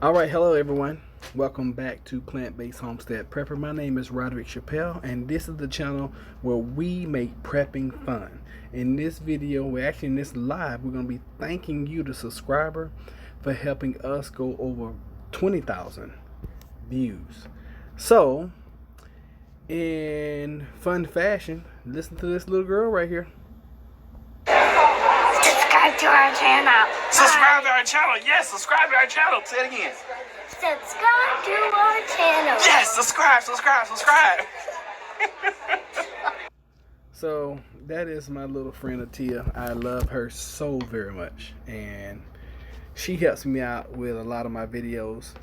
Alright, hello everyone. Welcome back to Plant-Based Homestead Prepper. My name is Roderick Chappelle, and this is the channel where we make prepping fun. In this video, in this live, we're going to be thanking you, the subscriber, for helping us go over 20,000 views. So, in fun fashion, listen to this little girl right here. Subscribe to our channel. Subscribe to our channel. Yes, subscribe to our channel. Say it again. Subscribe to our channel. Yes, subscribe. So that is my little friend Atia. I love her so very much, and she helps me out with a lot of my videos.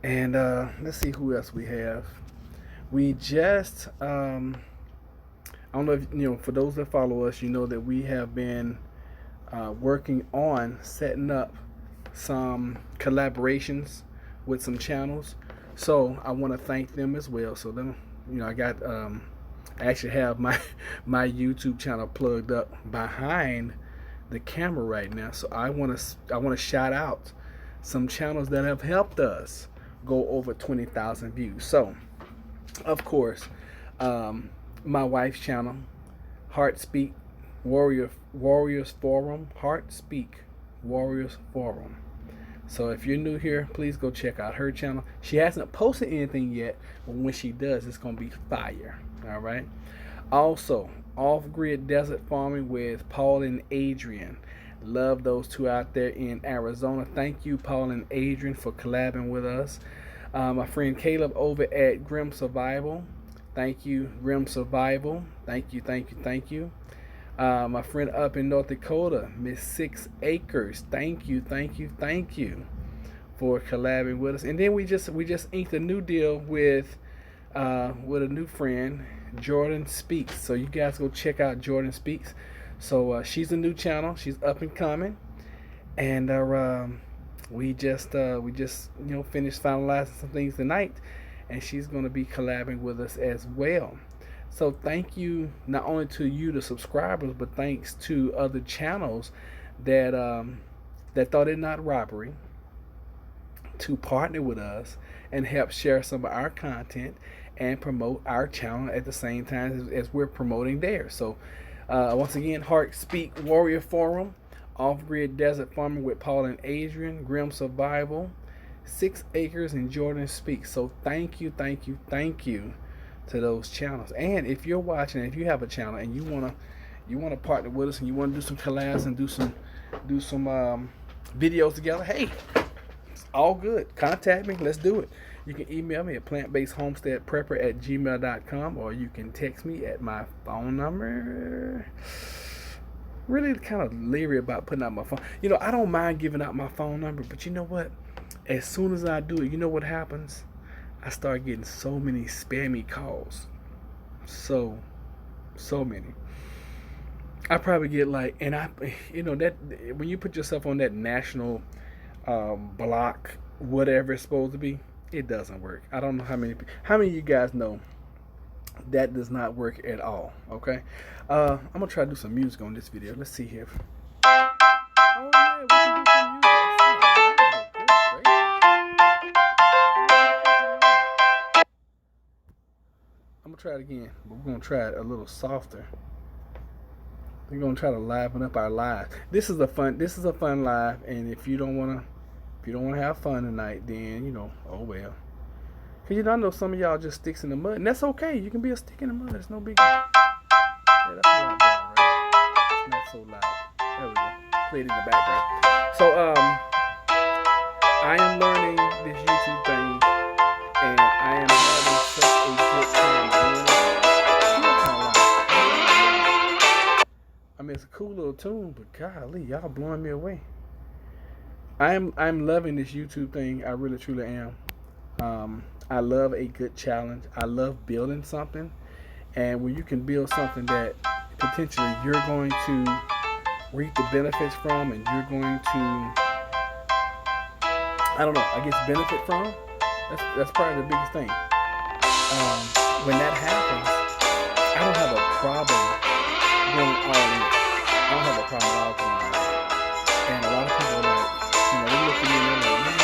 And let's see who else we have. We just I don't know if you know, for those that follow us, you know that we have been working on setting up some collaborations with some channels. So I want to thank them as well. So then, you know, I got I actually have my YouTube channel plugged up behind the camera right now. So I want to shout out some channels that have helped us go over 20,000 views. So of course, my wife's channel, Heart Speak Warriors Forum, Heart Speak Warriors Forum. So if you're new here, please go check out her channel. She hasn't posted anything yet, but when she does, it's gonna be fire. All right. Also, Off-Grid Desert Farming with Paul and Adrian. Love those two out there in Arizona. Thank you, Paul and Adrian, for collabing with us. My friend Caleb over at Grim Survival. Thank you, Grim Survival. Thank you. My friend up in North Dakota, Miss 6 Acres. Thank you for collabing with us. And then we just inked a new deal with a new friend, Jordan Speaks. So you guys go check out Jordan Speaks. So she's a new channel. She's up and coming, and we just finished finalizing some things tonight, and she's going to be collabing with us as well. So thank you not only to you, the subscribers, but thanks to other channels that thought it not robbery to partner with us and help share some of our content and promote our channel at the same time as we're promoting theirs. So once again, Heart Speak Warrior Forum, Off-Grid Desert Farming with Paul and Adrian, Grim Survival, 6 Acres, and Jordan Speaks. So thank you to those channels. And if you're watching, if you have a channel and you wanna partner with us and you want to do some collabs and do some videos together, hey, it's all good. Contact me. Let's do it. You can email me at plantbasedhomesteadprepper@gmail.com, or you can text me at my phone number. Really kind of leery about putting out my phone. You know, I don't mind giving out my phone number, but you know what? As soon as I do it, you know what happens? I start getting so many spammy calls. So many. I probably get like, and that when you put yourself on that national block, whatever it's supposed to be, it doesn't work. I don't know how many of you guys know that does not work at all. Okay, I'm gonna try to do some music on this video. Let's see here. Oh yeah, we can do some music. I'm gonna try it again, but we're gonna try it a little softer. We're gonna try to liven up our live. This is a fun live, and if you don't wanna have fun tonight, then oh well. Cause I know some of y'all just sticks in the mud, and that's okay. You can be a stick in the mud. It's no big deal. Yeah, that's a lot better, right? It's not so loud. There we go. Play it in the background. So I am learning this YouTube thing, and I am having such a good time doing it. I mean, it's a cool little tune, but golly, y'all blowing me away. I'm loving this YouTube thing. I really truly am. I love a good challenge. I love building something, and when you can build something that potentially you're going to reap the benefits from, and you're going to, I don't know, I guess benefit from. That's probably the biggest thing. When that happens, I don't have a problem going all in. I don't have a problem at all going all in. And a lot of people are like, they look at me and they're like, man,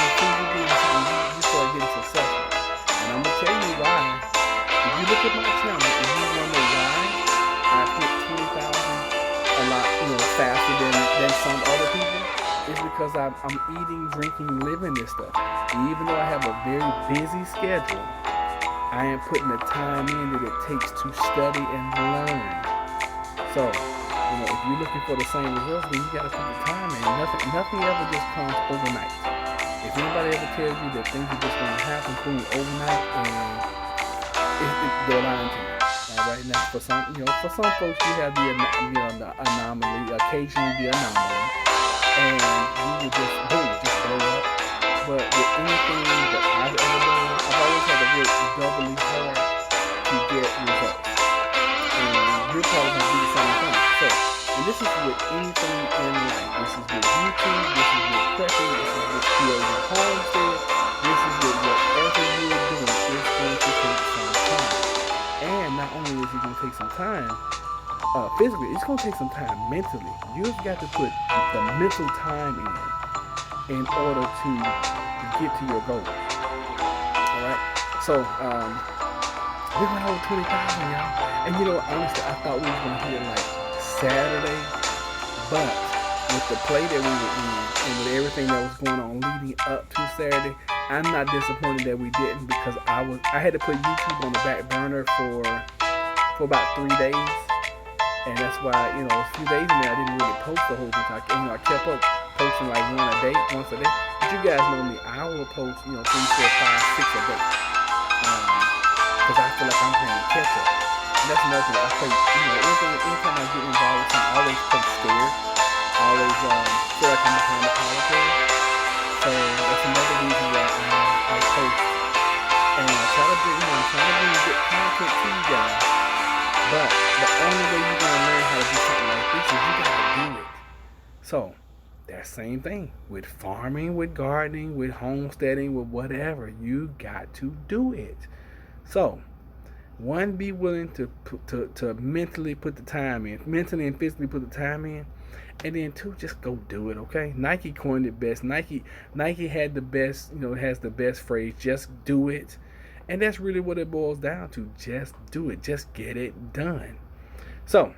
I'm eating, drinking, living this stuff. Even though I have a very busy schedule, I am putting the time in that it takes to study and learn. So, if you're looking for the same results, then you gotta put the time in. Nothing ever just comes overnight. If anybody ever tells you that things are just gonna happen overnight, and they're lying to you. All right, now for some folks, you have the anomaly, occasionally the anomaly, and you will just boom, just blow up. But with anything that I've ever done, I've always had to work doubly hard to get results. And you're probably gonna do the same thing. So, and this is with anything in life. This is with YouTube. This is with prepping. This is with creating a homestead. This is with whatever you're doing. It's going to take some time. And not only is it going to take some time physically, it's going to take some time mentally. You've got to put the mental time in order to get to your goals. All right. So we went over 20,000, y'all. And honestly, I thought we were going to hit like Saturday, but with the play that we were in and with everything that was going on leading up to Saturday, I'm not disappointed that we didn't, because I had to put YouTube on the back burner for about 3 days, and that's why a few days in there I didn't really post the whole thing. I kept up posting like once a day. But you guys know me, I will post 3, 4, 5, 6 a day, because I feel like I'm playing catch up. And that's another thing. I play, anytime I get involved with something, I always play scared. I always feel like I'm behind the politics. So that's another reason why I post. And I try to bring good content to you guys. But the only way you're going to learn how to do something like this is you got to do it. So that same thing with farming, with gardening, with homesteading, with whatever. You got to do it. So, one, be willing to mentally put the time in, mentally and physically put the time in, and then 2, just go do it. Okay, Nike coined it best. Nike had the best, has the best phrase, just do it, and that's really what it boils down to. Just do it. Just get it done. So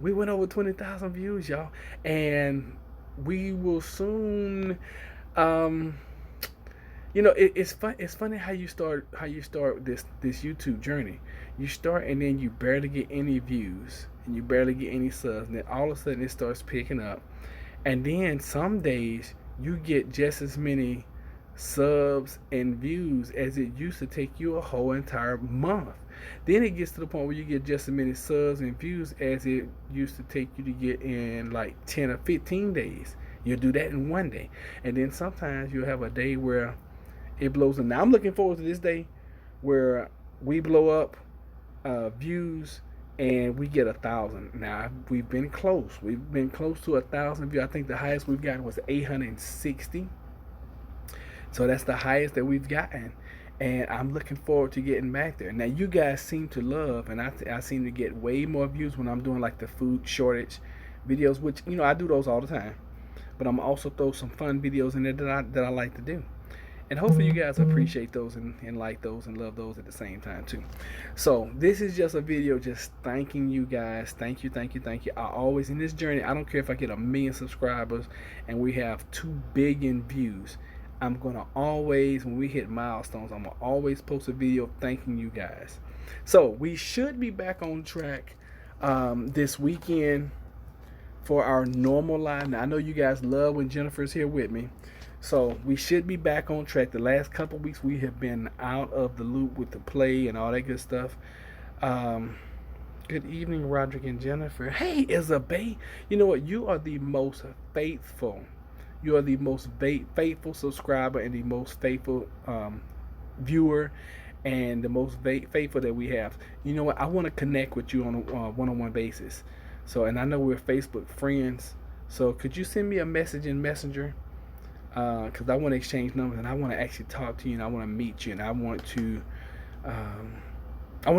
we went over 20,000 views, y'all, and we will soon. It's fun. It's funny how you start this YouTube journey. You start and then you barely get any views and you barely get any subs, and then all of a sudden it starts picking up, and then some days you get just as many subs and views as it used to take you a whole entire month. Then it gets to the point where you get just as many subs and views as it used to take you to get in like 10 or 15 days. You'll do that in one day, and then sometimes you'll have a day where it blows up. Now I'm looking forward to this day where we blow up views and we get 1,000. Now we've been close. We've been close to 1,000 views. I think the highest we've gotten was 860. So that's the highest that we've gotten, and I'm looking forward to getting back there. Now you guys seem to love, and I seem to get way more views when I'm doing like the food shortage videos, which I do those all the time. But I'm also throw some fun videos in there that I like to do. And hopefully you guys appreciate those and like those and love those at the same time too. So this is just a video just thanking you guys. Thank you. I always, in this journey, I don't care if I get 1 million subscribers and we have 2 billion views. I'm going to always, when we hit milestones, I'm going to always post a video thanking you guys. So we should be back on track this weekend for our normal live. Now I know you guys love when Jennifer's here with me. So we should be back on track. The last couple of weeks we have been out of the loop with the play and all that good stuff. Good evening, Roderick and Jennifer. Hey, Isabel. You know what? You are the most faithful. You are the most faithful subscriber and the most faithful viewer and the most faithful that we have. You know what? I want to connect with you on a one-on-one basis. So, and I know we're Facebook friends. So could you send me a message in Messenger? Because I want to exchange numbers and I want to actually talk to you and I want to meet you and I want to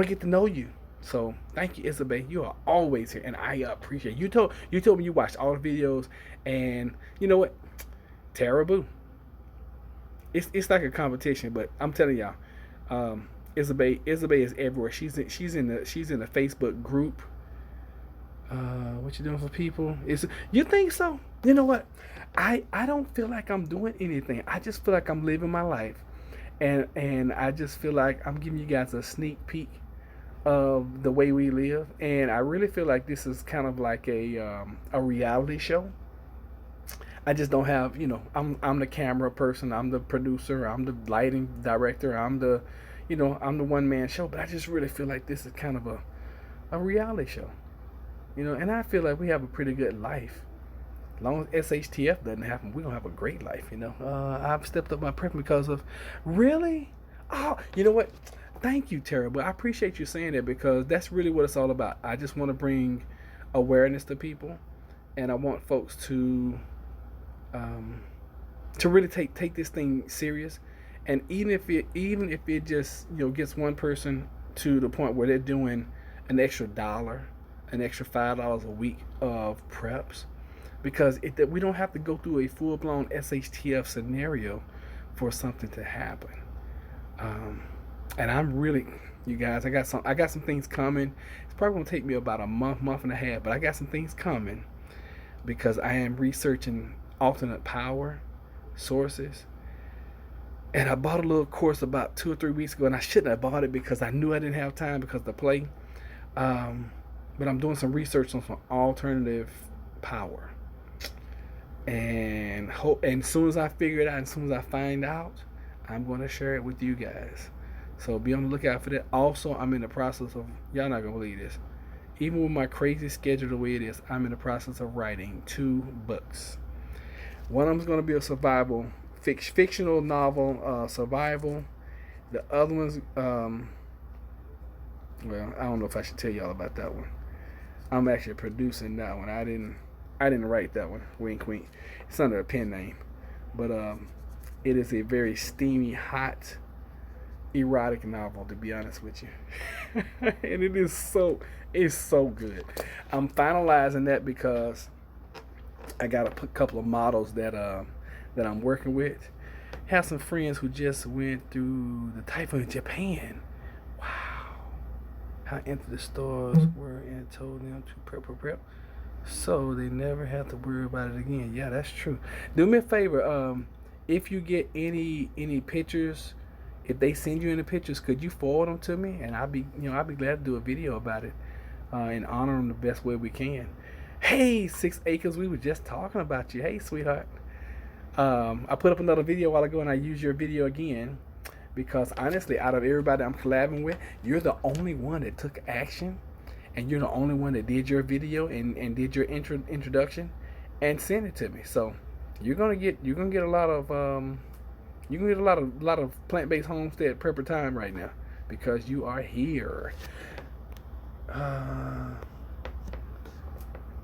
get to know you. So thank you, Isabel. You are always here and I appreciate it. You told me you watched all the videos, and you know what? Terrible. It's like a competition, but I'm telling y'all, Isabel is everywhere. She's in the Facebook group. What you doing for people? Is you think so? You know what? I don't feel like I'm doing anything. I just feel like I'm living my life, and I just feel like I'm giving you guys a sneak peek of the way we live. And I really feel like this is kind of like a reality show. I just don't have, I'm the camera person, I'm the producer, I'm the lighting director, I'm the one man show. But I just really feel like this is kind of a reality show, and I feel like we have a pretty good life. As long as SHTF doesn't happen, we're gonna have a great life. I've stepped up my prep because of, really? Oh, you know what? Thank you, Tara. But I appreciate you saying that, because that's really what it's all about. I just want to bring awareness to people, and I want folks to really take this thing serious. And even if it just gets one person to the point where they're doing an extra dollar, an extra $5 a week of preps, because we don't have to go through a full blown SHTF scenario for something to happen. And I'm really, you guys, I got some things coming. It's probably gonna take me about a month and a half, but I got some things coming because I am researching alternate power sources. And I bought a little course about 2 or 3 weeks ago, and I shouldn't have bought it because I knew I didn't have time because to play. But I'm doing some research on some alternative power, and as soon as I figure it out, as soon as I find out, I'm going to share it with you guys. So be on the lookout for that. Also, I'm in the process of, y'all not gonna believe this, even with my crazy schedule the way it is, I'm in the process of writing 2 books. One of them is going to be a survival fictional novel, survival. The other one's well, I don't know if I should tell y'all about that one. I'm actually producing that one. I didn't write that one. Wink, wink. It's under a pen name, but it is a very steamy, hot, erotic novel, to be honest with you. And it's so good. I'm finalizing that because I got a couple of models that I'm working with. Have some friends who just went through the typhoon in Japan. Wow. How entered the stores were and told them to prep, so they never have to worry about it again. Yeah, that's true. Do me a favor, if you get any pictures, if they send you any pictures, could you forward them to me? And I'll be glad to do a video about it, and honor them the best way we can. Hey, 6 Acres, we were just talking about you. Hey, sweetheart. I put up another video a while ago, and I used your video again because honestly, out of everybody I'm collabing with, you're the only one that took action, and you're the only one that did your video and did your introduction and sent it to me. So you're gonna get a lot of plant-based homestead prepper time right now because you are here.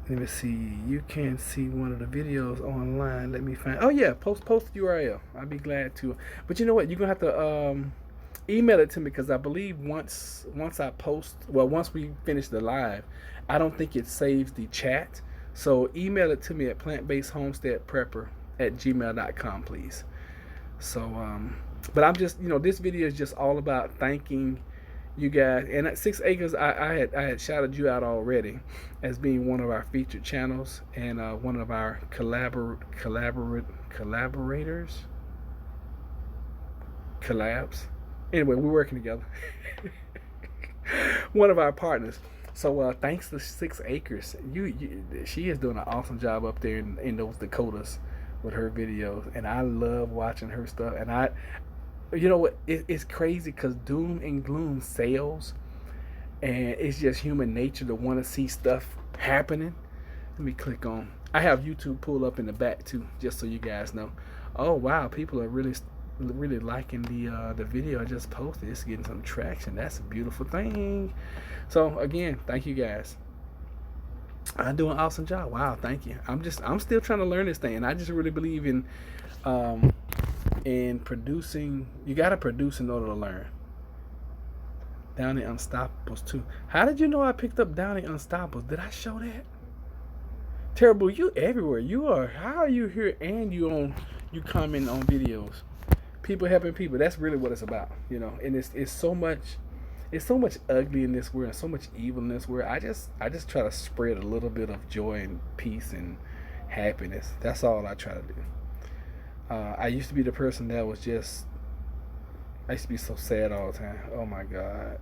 Let me see. You can see one of the videos online. Let me find. Oh yeah, post the URL. I'd be glad to. But you know what? You're gonna have to email it to me because I believe once I post, once we finish the live, I don't think it saves the chat. So email it to me at plantbasedhomesteadprepper@gmail.com, please. So but I'm just, this video is just all about thanking you guys. And at 6 Acres, I had shouted you out already as being one of our featured channels and one of our collaborators, collabs. Anyway, we're working together. One of our partners. So thanks to 6 Acres, she is doing an awesome job up there in those Dakotas with her videos, and I love watching her stuff. And you know what? It's crazy because doom and gloom sells, and it's just human nature to want to see stuff happening. Let me click on. I have YouTube pulled up in the back too, just so you guys know. Oh wow, people are really liking the video I just posted. It's getting some traction. That's a beautiful thing. So again, thank you guys. I do an awesome job. Wow, thank you. I'm still trying to learn this thing, and I just really believe in producing. You gotta produce in order to learn. Down the Unstoppables too. How did you know I picked up Down the Unstoppables? Did I show that? Terrible, you everywhere. You are. How are you here and you comment on videos? People helping people. That's really what it's about, And it's so much. it's so much ugly in this world and so much evil in this world. I just try to spread a little bit of joy and peace and happiness. That's all I try to do. I used to be the person that was just, I used to be so sad all the time. Oh my God.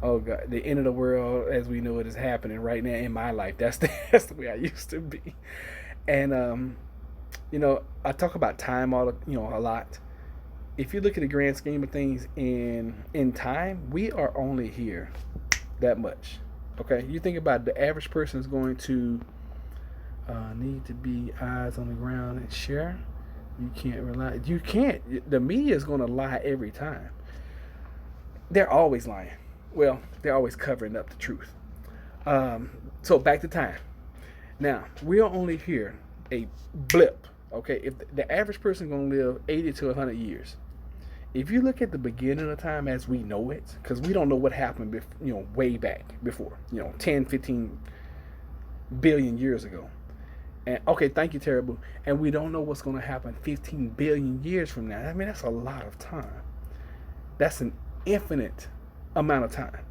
Oh God, the end of the world as we know it is happening right now in my life. That's the way I used to be. And I talk about time a lot. If you look at the grand scheme of things in time, we are only here that much. Okay, you think about the average person is going to need to be eyes on the ground and share. You can't rely. You can't. The media is going to lie every time. They're always lying. Well, they're always covering up the truth. So back to time. Now we are only here a blip. Okay, if the average person is going to live 80 to 100 years, if you look at the beginning of time as we know it, because we don't know what happened, way back before, 10, 15 billion years ago. And okay, thank you, Terrible. And we don't know what's going to happen 15 billion years from now. I mean, that's a lot of time. That's an infinite amount of time.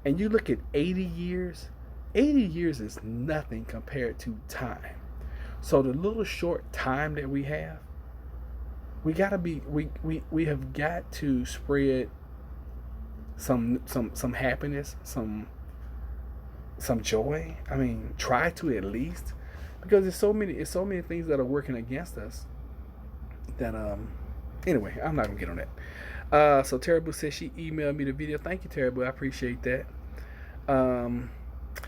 And you look at 80 years, 80 years is nothing compared to time. So the little short time that we have, we have got to spread some happiness, some joy. I mean, try to at least, because there's so many things that are working against us that anyway, I'm not gonna get on that. So Terrible says she emailed me the video. Thank you, Terrible. I appreciate that.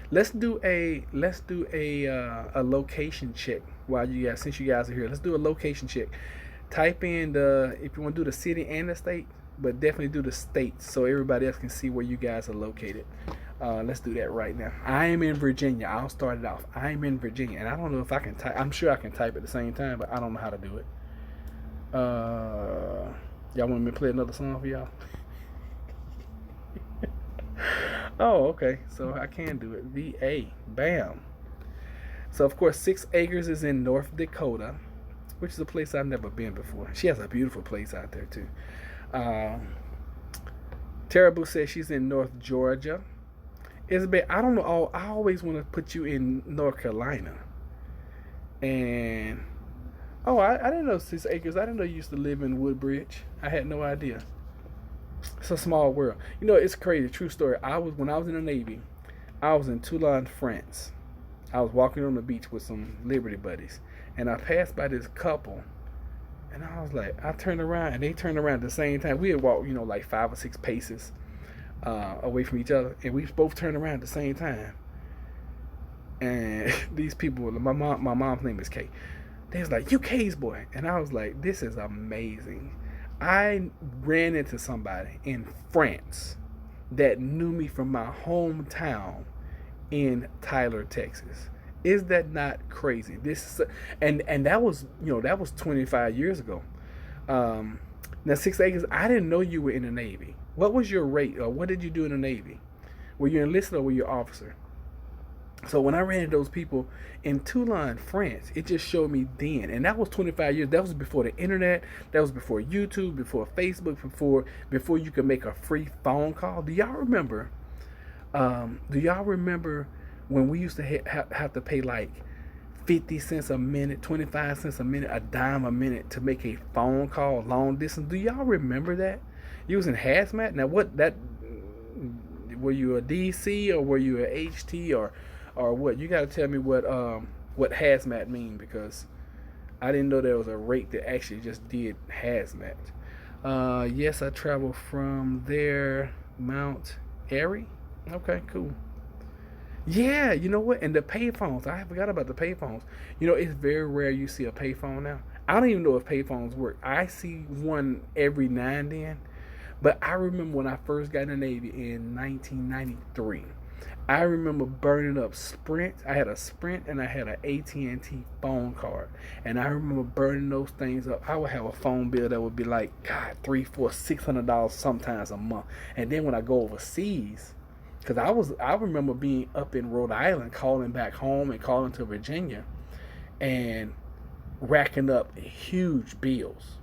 Let's do a location check while since you guys are here. Let's do a location check. Type in if you want to do the city and the state, but definitely do the states so everybody else can see where you guys are located. Let's do that right now. I am in Virginia. I'll start it off. I'm in Virginia, and I don't know if I can type. I'm sure I can type at the same time, but I don't know how to do it. Y'all want me to play another song for y'all? Oh, okay. So I can do it. VA. Bam. So, of course, 6 Acres is in North Dakota, which is a place I've never been before. She has a beautiful place out there, too. Terrible says she's in North Georgia. Isabel, I don't know. I always want to put you in North Carolina. And, I didn't know 6 Acres. I didn't know you used to live in Woodbridge. I had no idea. It's a small world. It's crazy. True story. When I was in the Navy, I was in Toulon, France. I was walking on the beach with some Liberty buddies, and I passed by this couple, and I was like, I turned around, and they turned around at the same time. We had walked, like 5 or 6 paces away from each other, and we both turned around at the same time. And these people, my mom's name is Kay. They was like, "You Kay's boy," and I was like, "This is amazing." I ran into somebody in France that knew me from my hometown in Tyler, Texas. Is that not crazy? And that was 25 years ago. Now 6 Acres, I didn't know you were in the Navy. What was your rate, or what did you do in the Navy? Were you enlisted or were you an officer? So when I ran into those people in Toulon, France, it just showed me then. And that was 25 years. That was before the internet. That was before YouTube, before Facebook, before you could make a free phone call. Do y'all remember when we used to have to pay like 50 cents a minute, 25 cents a minute, a dime a minute to make a phone call long distance? Do y'all remember that? You was in hazmat? Now were you a DC or were you a HT or what? You got to tell me what hazmat mean, because I didn't know there was a rate that actually just did hazmat. Yes, I travel from there, Mount Airy. Okay, cool. Yeah, you know what? And the payphones, I forgot about the payphones. It's very rare you see a payphone now. I don't even know if payphones work. I see one every now and then. But I remember when I first got in the Navy in 1993. I remember burning up Sprint. I had a Sprint and I had an AT&T phone card. And I remember burning those things up. I would have a phone bill that would be like, God, $300, $400, $600 sometimes a month. And then when I go overseas, because I remember being up in Rhode Island, calling back home and calling to Virginia, and racking up huge bills.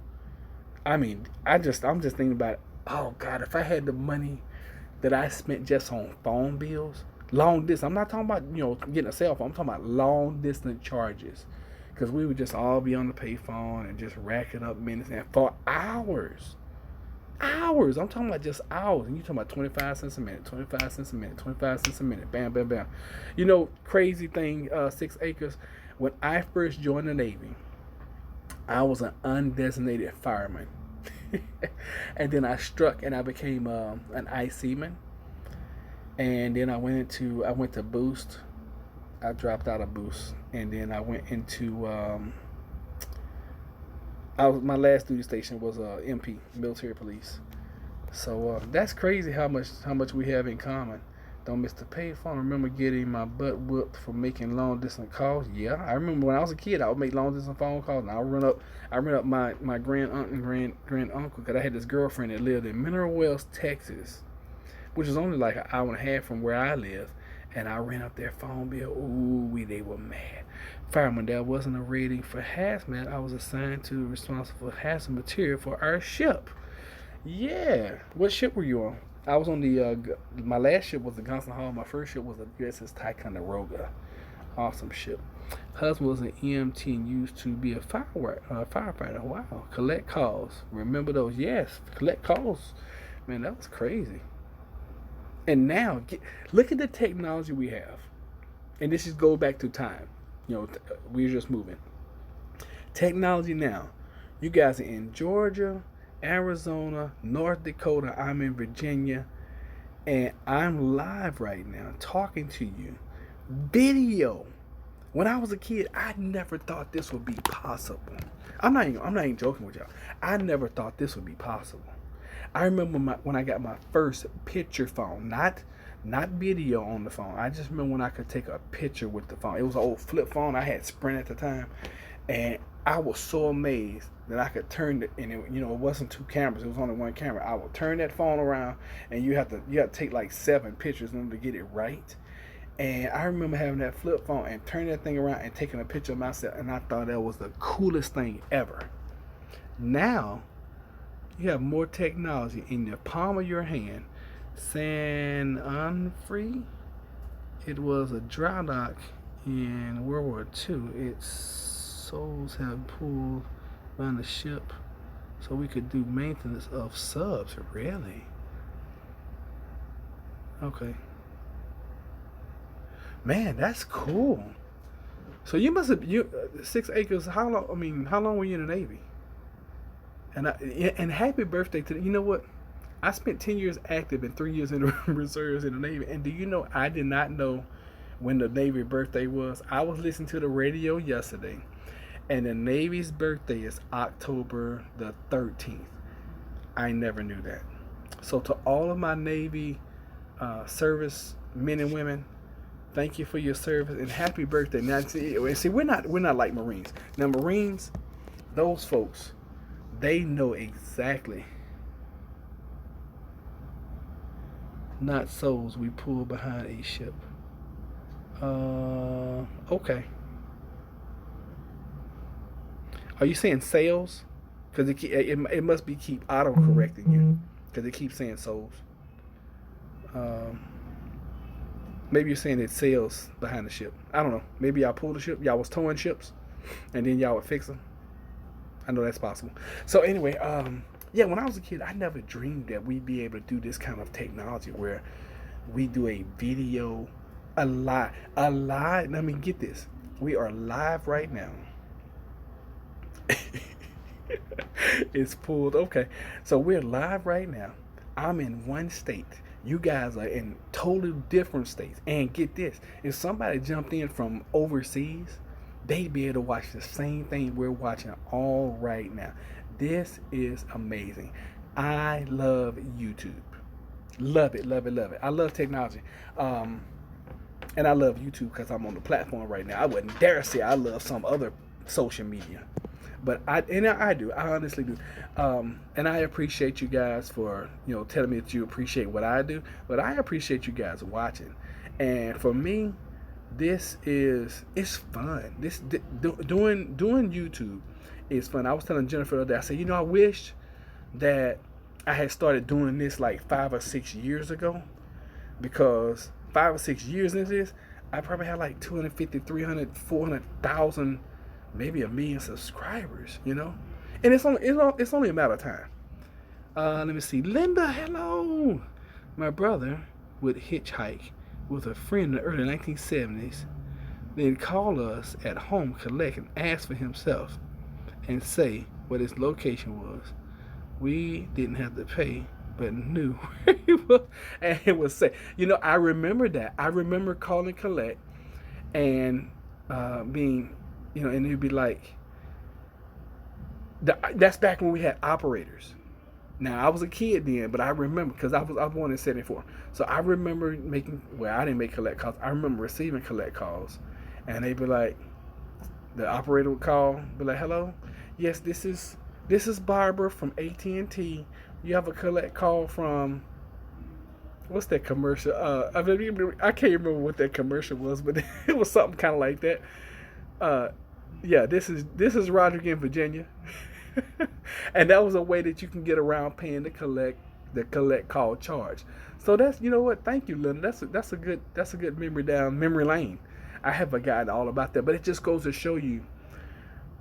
I mean, I'm just thinking about, oh God, if I had the money that I spent just on phone bills, long distance. I'm not talking about, getting a cell phone. I'm talking about long distance charges, because we would just all be on the payphone and just racking up minutes and for hours. Hours. I'm talking about just hours. And you're talking about 25 cents a minute, 25 cents a minute, 25 cents a minute. Bam, bam, bam. Crazy thing, 6 acres. When I first joined the Navy, I was an undesignated fireman. And then I struck and I became an ice seaman. And then I went to Boost. I dropped out of Boost. And then I went into my last duty station was MP, military police. So that's crazy how much we have in common. Don't miss the payphone. I remember getting my butt whooped for making long distance calls. Yeah, I remember when I was a kid, I would make long distance phone calls, and I run up my grand aunt and grand uncle, because I had this girlfriend that lived in Mineral Wells, Texas, which is only like an hour and a half from where I live. And I ran up their phone bill. Ooh, they were mad. Fireman, there wasn't a rating for hazmat. I was assigned to responsible for hazmat material for our ship. Yeah. What ship were you on? I was on my last ship was the Gunson Hall. My first ship was the USS Ticonderoga. Awesome ship. Husband was an EMT and used to be a firefighter. Wow. Collect calls. Remember those? Yes. Collect calls. Man, that was crazy. And now, look at the technology we have. And this just goes back to time. We're just moving. Technology now. You guys are in Georgia, Arizona, North Dakota. I'm in Virginia. And I'm live right now talking to you. Video. When I was a kid, I never thought this would be possible. I'm not even joking with y'all. I never thought this would be possible. I remember when I got my first picture phone, not video on the phone. I just remember when I could take a picture with the phone. It was an old flip phone. I had Sprint at the time, and I was so amazed that I could turn it, and it wasn't 2 cameras. It was only 1 camera. I would turn that phone around, and you have to take like 7 pictures in order to get it right. And I remember having that flip phone and turning that thing around and taking a picture of myself, and I thought that was the coolest thing ever. Now, you have more technology in the palm of your hand. San Onofre, it was a dry dock in World War II. Its souls have pulled around the ship so we could do maintenance of subs. Really? Okay. Man, that's cool. So you must have 6 acres. How long were you in the Navy? And happy birthday to you know what? I spent 10 years active and 3 years in the reserves in the Navy. And do you know I did not know when the Navy birthday was? I was listening to the radio yesterday, and the Navy's birthday is October the 13th. I never knew that. So to all of my Navy service men and women, thank you for your service and happy birthday. Now see we're not like Marines. Now Marines, those folks, they know exactly. Not souls we pull behind a ship. Okay. Are you saying sails? Because it must be keep auto correcting you, because it keeps saying souls. Maybe you're saying it sails behind the ship. I don't know. Maybe y'all pulled the ship. Y'all was towing ships, and then y'all would fix them. I know that's possible. So anyway, yeah, when I was a kid, I never dreamed that we'd be able to do this kind of technology where we do a video, a live. I mean, get this. We are live right now. It's pulled. Okay. So we're live right now. I'm in one state. You guys are in totally different states. And get this. If somebody jumped in from overseas, they'd be able to watch the same thing we're watching all right now. This is amazing. I love YouTube. Love it, love it, love it. I love technology. And I love YouTube because I'm on the platform right now. I wouldn't dare say I love some other social media. But I do. I honestly do. And I appreciate you guys for, telling me that you appreciate what I do. But I appreciate you guys watching. And for me, it's fun. Doing YouTube is fun. I was telling Jennifer the other day, I said, I wish that I had started doing this like 5 or 6 years ago, because 5 or 6 years into this, I probably had like 250, 300, 400,000, maybe a million subscribers, you know? And it's only a matter of time. Let me see. Linda, hello. My brother would hitchhike with a friend in the early 1970s, then call us at home, collect, and ask for himself and say what his location was. We didn't have to pay, but knew where he was. And it would say, I remember that. I remember calling collect and being, and it'd be like, that's back when we had operators. Now, I was a kid then, but I remember, because I was born in 74. So I remember I didn't make collect calls. I remember receiving collect calls. And they'd be like, the operator would call, be like, hello? Yes, this is Barbara from AT&T. You have a collect call from, what's that commercial? I can't remember what that commercial was, but it was something kind of like that. Yeah, this is Roderick in Virginia. And that was a way that you can get around paying the collect call charge. So that's, what, thank you, Linda. That's a good memory lane. I have forgotten all about that, but it just goes to show you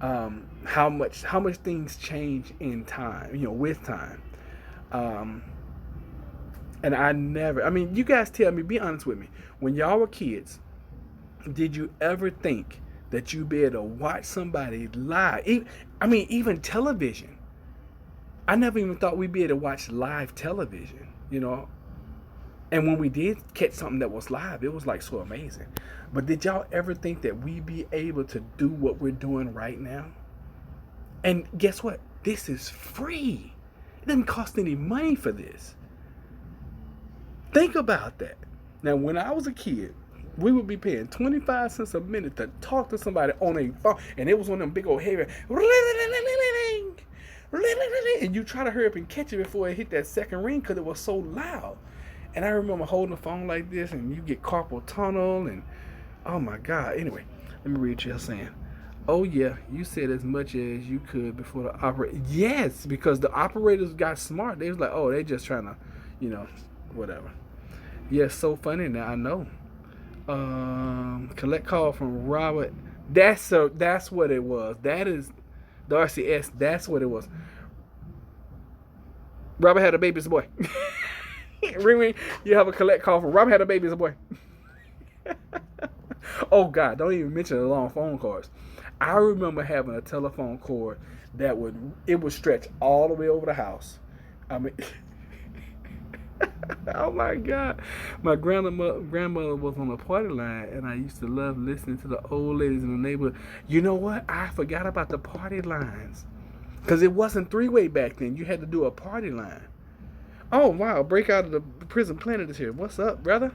how much things change in time, with time. And you guys tell me, be honest with me. When y'all were kids, did you ever think that you'd be able to watch somebody live? Even television. I never even thought we'd be able to watch live television, And when we did catch something that was live, it was like so amazing. But did y'all ever think that we'd be able to do what we're doing right now? And guess what? This is free. It doesn't cost any money for this. Think about that. Now, when I was a kid, we would be paying 25 cents a minute to talk to somebody on a phone. And it was one of them big old heavy. And you try to hurry up and catch it before it hit that second ring because it was so loud. And I remember holding the phone like this, and you get carpal tunnel, and oh my God. Anyway, let me read what you're saying. Oh yeah, you said as much as you could before the operator. Yes, because the operators got smart. They was like, oh, they just trying to, whatever. Yes, so funny now. I know. Collect call from Robert. That's what it was. That is Darcy S. That's what it was. Robert had a baby as a boy. Ring ring. You have a collect call from Robert had a baby as a boy. Oh God, don't even mention the long phone cords. I remember having a telephone cord that would stretch all the way over the house. Oh my God. My grandmother was on the party line, and I used to love listening to the old ladies in the neighborhood. You know what? I forgot about the party lines, because it wasn't three-way back then. You had to do a party line. Oh wow, Breakout of the Prison Planet is here. What's up, brother?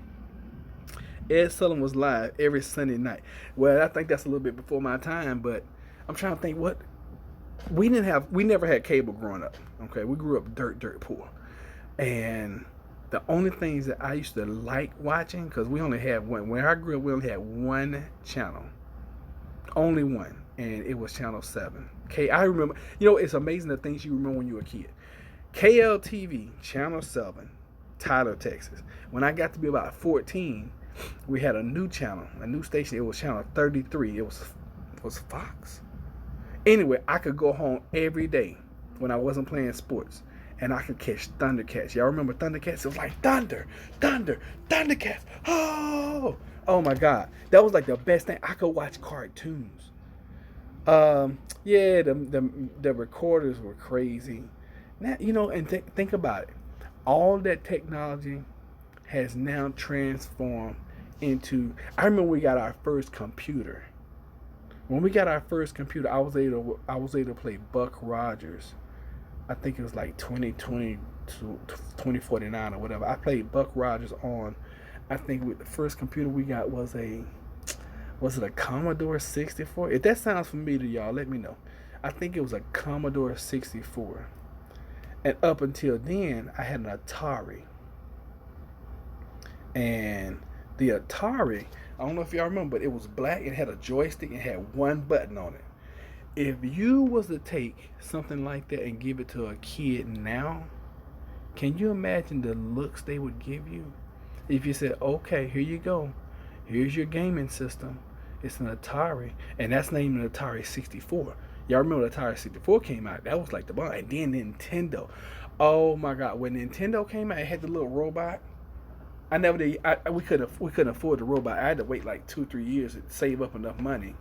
Ed Sullivan was live every Sunday night. Well, I think that's a little bit before my time, but I'm trying to think what we never had cable growing up. Okay, we grew up dirt poor. And the only things that I used to like watching, because we only had one. When I grew up, we only had one channel. Only one. And it was Channel 7. I remember, it's amazing the things you remember when you were a kid. KLTV, Channel 7, Tyler, Texas. When I got to be about 14, we had a new channel, a new station. It was Channel 33. It was Fox. Anyway, I could go home every day when I wasn't playing sports, and I could catch Thundercats. Y'all remember Thundercats? It was like Thundercats. Oh my God. That was like the best thing. I could watch cartoons. Yeah, the recorders were crazy. Now, and think about it. All that technology has now transformed into. I remember we got our first computer. When we got our first computer, I was able to play Buck Rogers. I think it was like 2020 to 2049 or whatever. I played Buck Rogers on. I think the first computer we got was it a Commodore 64? If that sounds familiar to y'all, let me know. I think it was a Commodore 64. And up until then, I had an Atari. And the Atari, I don't know if y'all remember, but it was black. It had a joystick. It had one button on it. If you was to take something like that and give it to a kid now, Can you imagine the looks they would give you if you said, okay, here you go. Here's your gaming system. It's an Atari, and that's not even an Atari 64. Y'all remember the Atari 64 came out? That was like the bomb. And then Nintendo. Oh my God! When Nintendo came out, it had the little robot. I never did. We couldn't afford the robot. I had to wait like 2 3 years to save up enough money,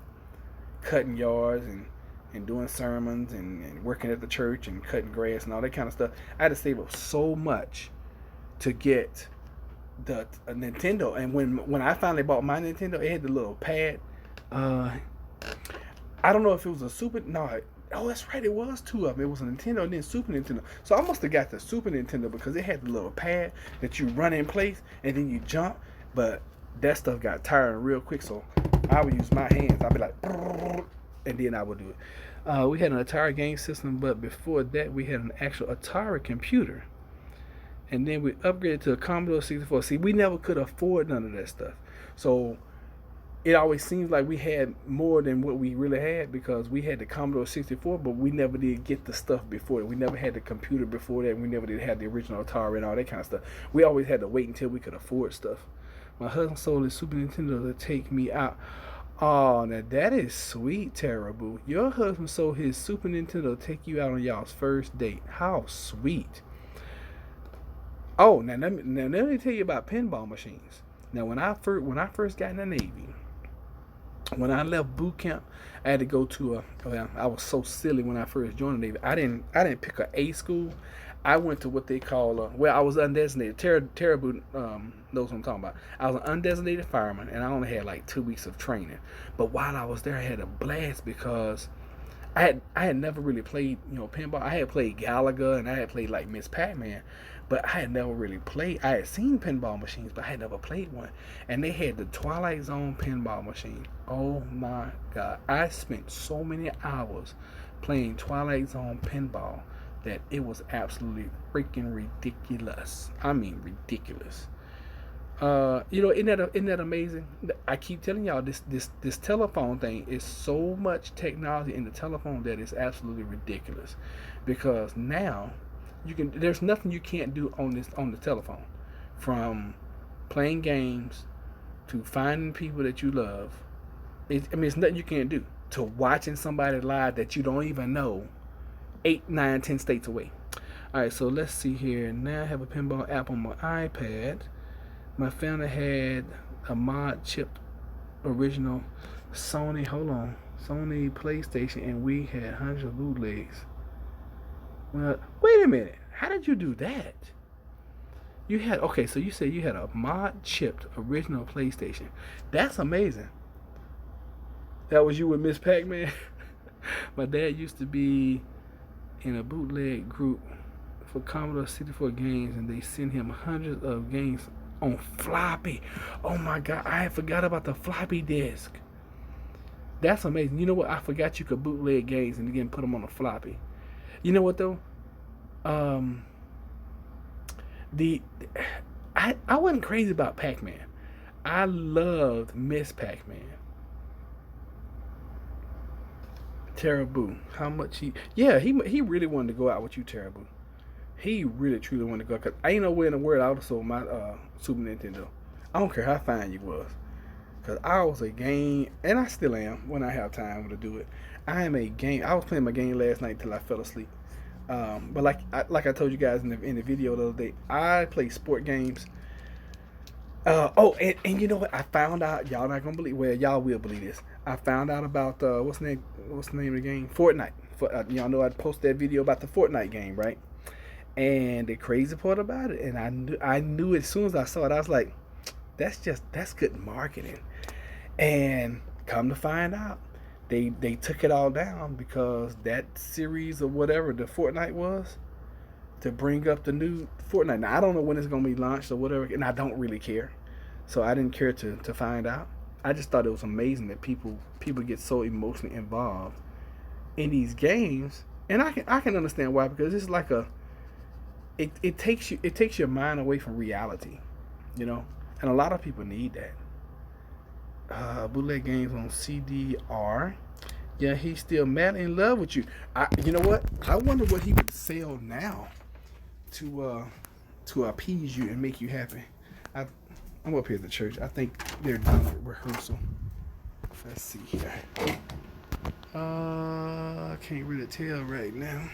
cutting yards and doing sermons and working at the church and cutting grass and all that kind of stuff. I had to save up so much to get the Nintendo. And when I finally bought my Nintendo, it had the little pad. I don't know if it was a Super. No, oh, that's right. It was two of them. It was a Nintendo and then Super Nintendo. So I must have got the Super Nintendo because it had the little pad that you run in place and then you jump. But that stuff got tiring real quick. So I would use my hands. I'd be like, and then I would do it. We had an Atari game system, but before that, we had an actual Atari computer. And then we upgraded to a Commodore 64. See, we never could afford none of that stuff. So it always seems like we had more than what we really had because we had the Commodore 64, but we never did get the stuff before it. We never had the computer before that. We never did have the original Atari and all that kind of stuff. We always had to wait until we could afford stuff. My husband sold his Super Nintendo to take me out. Oh, now that is sweet, Terrible. Your husband sold his Super Nintendo to take you out on y'all's first date. How sweet. Oh, now let me tell you about pinball machines. Now, when I first got in the Navy, when I left boot camp, I had to go to I was so silly when I first joined the Navy. I didn't pick a A school. I went to what they call I was undesignated. Terrible knows what I'm talking about. I was an undesignated fireman, and I only had like 2 weeks of training. But while I was there, I had a blast because I had never really played pinball. I had played Galaga and I had played like Miss Pac-Man, but I had never really played. I had seen pinball machines, but I had never played one. And they had the Twilight Zone pinball machine. Oh my God! I spent so many hours playing Twilight Zone pinball that it was absolutely freaking ridiculous. I mean ridiculous. Isn't that amazing? I keep telling y'all this telephone thing is so much technology in the telephone that is absolutely ridiculous. Because now there's nothing you can't do on the telephone, from playing games to finding people that you love. It's nothing you can't do, to watching somebody live that you don't even know 8, 9, 10 states away. Alright, so let's see here. Now I have a pinball app on my iPad. My family had a mod chipped original Sony PlayStation, and we had hundreds of bootlegs. Well, wait a minute. How did you do that? So you said you had a mod chipped original PlayStation. That's amazing. That was you with Miss Pac-Man? My dad used to be in a bootleg group for Commodore 64 games, and they sent him hundreds of games on floppy. Oh my God, I forgot about the floppy disk. That's amazing. You know what? I forgot you could bootleg games and again put them on a floppy. You know what though? I wasn't crazy about Pac-Man. I loved Miss Pac-Man. Terrible. How much he really wanted to go out with you, Terrible. He really truly wanted to go, because ain't no way in the world I would have sold my Super Nintendo. I don't care how fine you was, because I was a game, and I still am when I have time to do it. I was playing my game last night till I fell asleep. But like I told you guys in the video the other day, I play sport games. And you know what? I found out, y'all not gonna believe. Well, y'all will believe this. I found out about what's the name of the game? Fortnite. Y'all know I posted that video about the Fortnite game, right? And the crazy part about it, and I knew as soon as I saw it, I was like, that's good marketing. And come to find out, they took it all down because that series or whatever the Fortnite was, to bring up the new Fortnite. Now I don't know when it's gonna be launched or whatever, and I don't really care, so I didn't care to find out. I just thought it was amazing that people get so emotionally involved in these games, and I can understand why, because it's like it takes your mind away from reality, and a lot of people need that. Bootleg games on CDR. Yeah, he's still mad in love with you. You know what? I wonder what he would sell now to appease you and make you happy. I'm up here at the church. I think they're done with rehearsal. Let's see here. I can't really tell right now.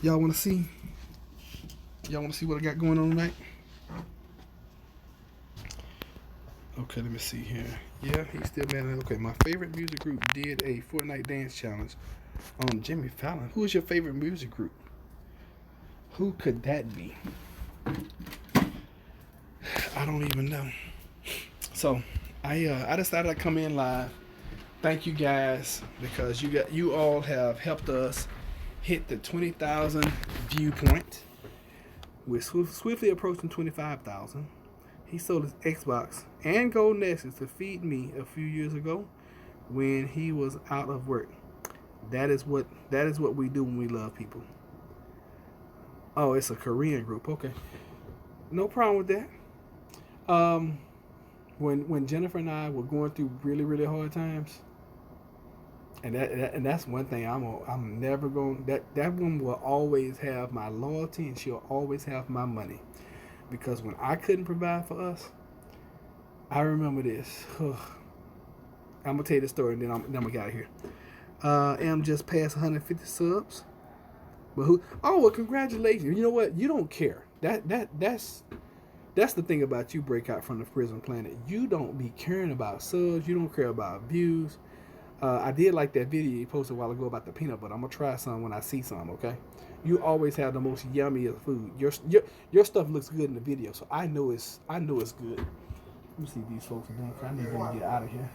Y'all want to see? Y'all want to see what I got going on tonight? Okay, let me see here. Yeah, he's still mad. Okay, my favorite music group did a Fortnite dance challenge on Jimmy Fallon. Who is your favorite music group? Who could that be? I don't even know. So I decided to come in live. Thank you guys, because you all have helped us hit the 20,000 viewpoint. We're swiftly approaching 25,000. He sold his Xbox and Gold Nexus to feed me a few years ago when he was out of work. That is what we do when we love people. Oh, it's a Korean group. Okay, no problem with that. When Jennifer and I were going through really, really hard times, and that's one thing I'm never going. That one will always have my loyalty, and she'll always have my money, because when I couldn't provide for us, I remember this. I'm gonna tell you the story, and then I'm gonna get out of here. I'm just past 150 subs, but who? Oh, well, congratulations! You know what? You don't care. That's the thing about you, Breakout from the Prison Planet. You don't be caring about subs. You don't care about views. I did like that video you posted a while ago about the peanut butter. I'm gonna try some when I see some. Okay. You always have the most yummiest food. Your stuff looks good in the video, so I know it's good. Let me see these folks again. I need them to get out of here.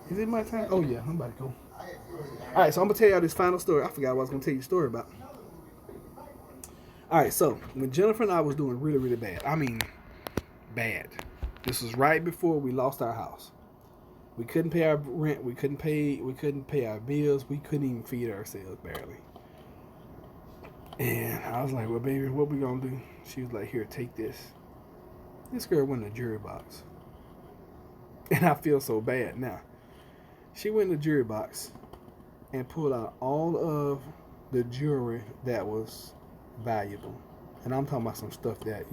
Is it my time? Oh yeah, I'm about to go. All right, so I'm gonna tell y'all this final story. I forgot what I was gonna tell you the story about. All right, so when Jennifer and I was doing really, really bad, I mean bad. This was right before we lost our house. We couldn't pay our rent. We couldn't pay our bills. We couldn't even feed ourselves barely. And I was like, well, baby, what we gonna do? She was like, here, take this. This girl went in the jury box. And I feel so bad now. She went in the jury box and pulled out all of the jewelry that was valuable. And I'm talking about some stuff that,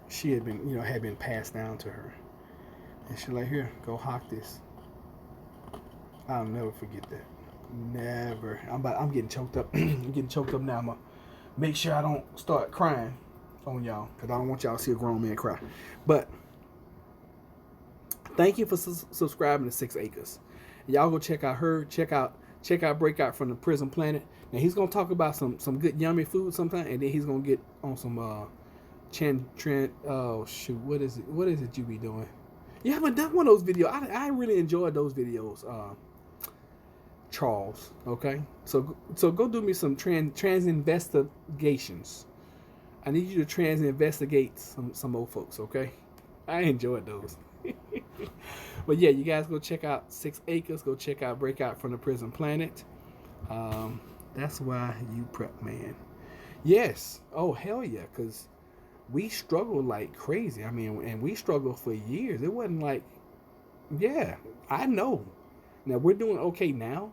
she had been passed down to her. And she's like, here, go hawk this. I'll never forget that. Never. I'm getting choked up. I'm getting choked up now. I'm gonna make sure I don't start crying on y'all, because I don't want y'all to see a grown man cry. But thank you for subscribing to 6 Acres. Y'all go check out her. Check out Breakout from the Prison Planet. Now he's gonna talk about some good yummy food sometime, and then he's gonna get on some oh shoot, what is it you be doing? You haven't done one of those videos. I really enjoyed those videos, Charles. Okay, so go do me some trans investigations. I need you to trans investigate some old folks. Okay, I enjoyed those. But yeah, you guys go check out 6 Acres. Go check out Breakout from the Prison Planet. That's why you prep, man. Yes. Oh hell yeah, because we struggled like crazy. I mean, and we struggled for years. It wasn't like, yeah, I know. Now we're doing okay now,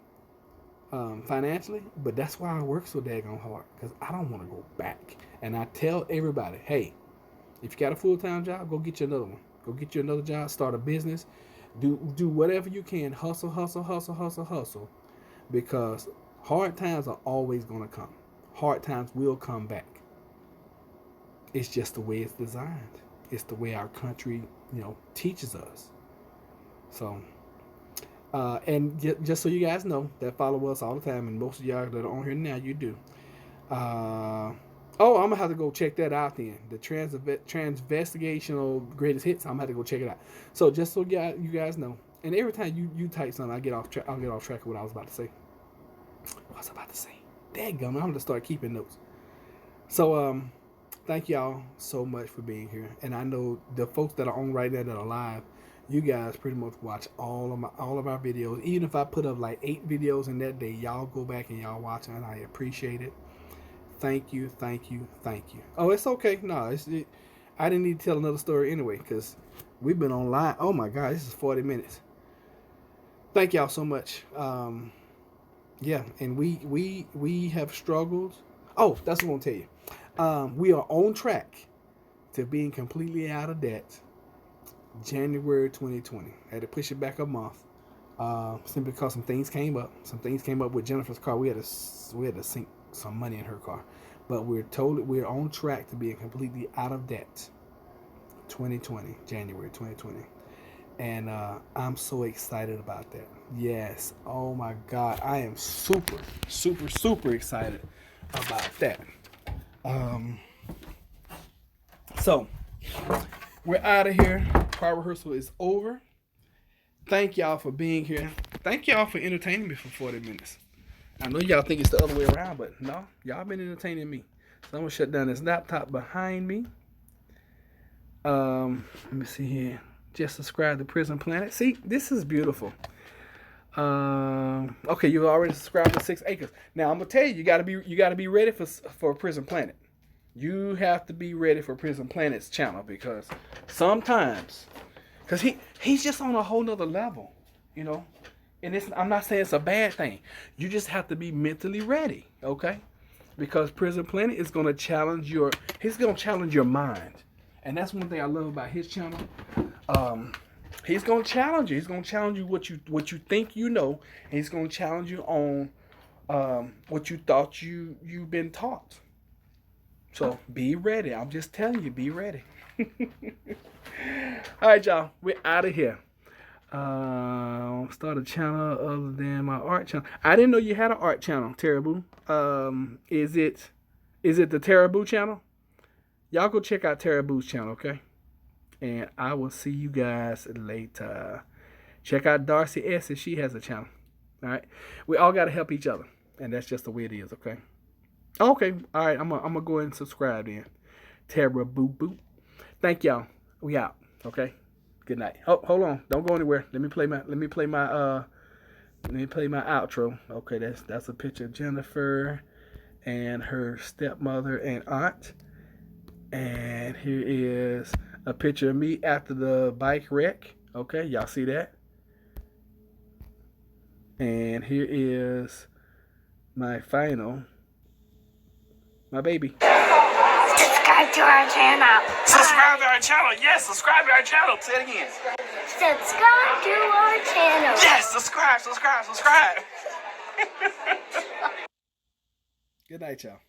financially, but that's why I work so daggone hard, because I don't want to go back. And I tell everybody, hey, if you got a full-time job, go get you another one. Go get you another job. Start a business. Do whatever you can. Hustle, because hard times are always going to come. Hard times will come back. It's just the way it's designed. It's the way our country, teaches us. So, and just so you guys know, that follow us all the time, and most of y'all that are on here now, you do. I'm gonna have to go check that out then. The transvestigational greatest hits. I'm gonna have to go check it out. So just so you guys know, and every time you type something, I'll get off track of what I was about to say. Dadgummit, I'm gonna start keeping notes. So thank y'all so much for being here. And I know the folks that are on right now that are live, you guys pretty much watch all of our videos. Even if I put up like 8 videos in that day, y'all go back and y'all watch, and I appreciate it. Thank you. Oh, it's okay. No, I didn't need to tell another story anyway, because we've been online. Oh my God, this is 40 minutes. Thank y'all so much. Yeah, and we have struggled. Oh, that's what I'm gonna tell you. We are on track to being completely out of debt. January 2020. I had to push it back a month. Simply because some things came up. Some things came up with Jennifer's car. We had to sink some money in her car, but we're on track to being completely out of debt. 2020, January 2020, and I'm so excited about that. Yes, oh my God, I am super, super, super excited about that. So we're out of here. Choir rehearsal is over. Thank y'all for being here. Thank y'all for entertaining me for 40 minutes. I know y'all think it's the other way around, but no, y'all been entertaining me. So I'm gonna shut down this laptop behind me. Let me see here. Just subscribe to Prison Planet. See, this is beautiful. Okay, you already subscribed to 6 Acres. Now I'm gonna tell you, you gotta be ready for Prison Planet. You have to be ready for Prison Planet's channel because sometimes, because he's just on a whole nother level, you know. And I'm not saying it's a bad thing. You just have to be mentally ready, okay? Because Prison Planet is gonna challenge your mind. And that's one thing I love about his channel. He's gonna challenge you. He's gonna challenge you what you think you know, and he's gonna challenge you on what you thought you've been taught. So be ready. I'm just telling you, be ready. All right, y'all. We're out of here. Start a channel other than my art channel. I didn't know you had an art channel, Terrible. Is it the Terrible channel? Y'all go check out Terrible's channel, okay? And I will see you guys later. Check out Darcy S. if she has a channel. All right? We all got to help each other. And that's just the way it is, okay? Okay. All right. I'm gonna go ahead and subscribe then. Terrible. Thank y'all. We out. Okay? Good night. Oh, hold on. Don't go anywhere. Let me play my outro. Okay, that's a picture of Jennifer and her stepmother and aunt. And here is a picture of me after the bike wreck. Okay, y'all see that? And here is my baby. Subscribe to our channel. Subscribe to our channel. Yes, subscribe to our channel. Say it again. Subscribe to our channel. Yes, subscribe. Good night, y'all.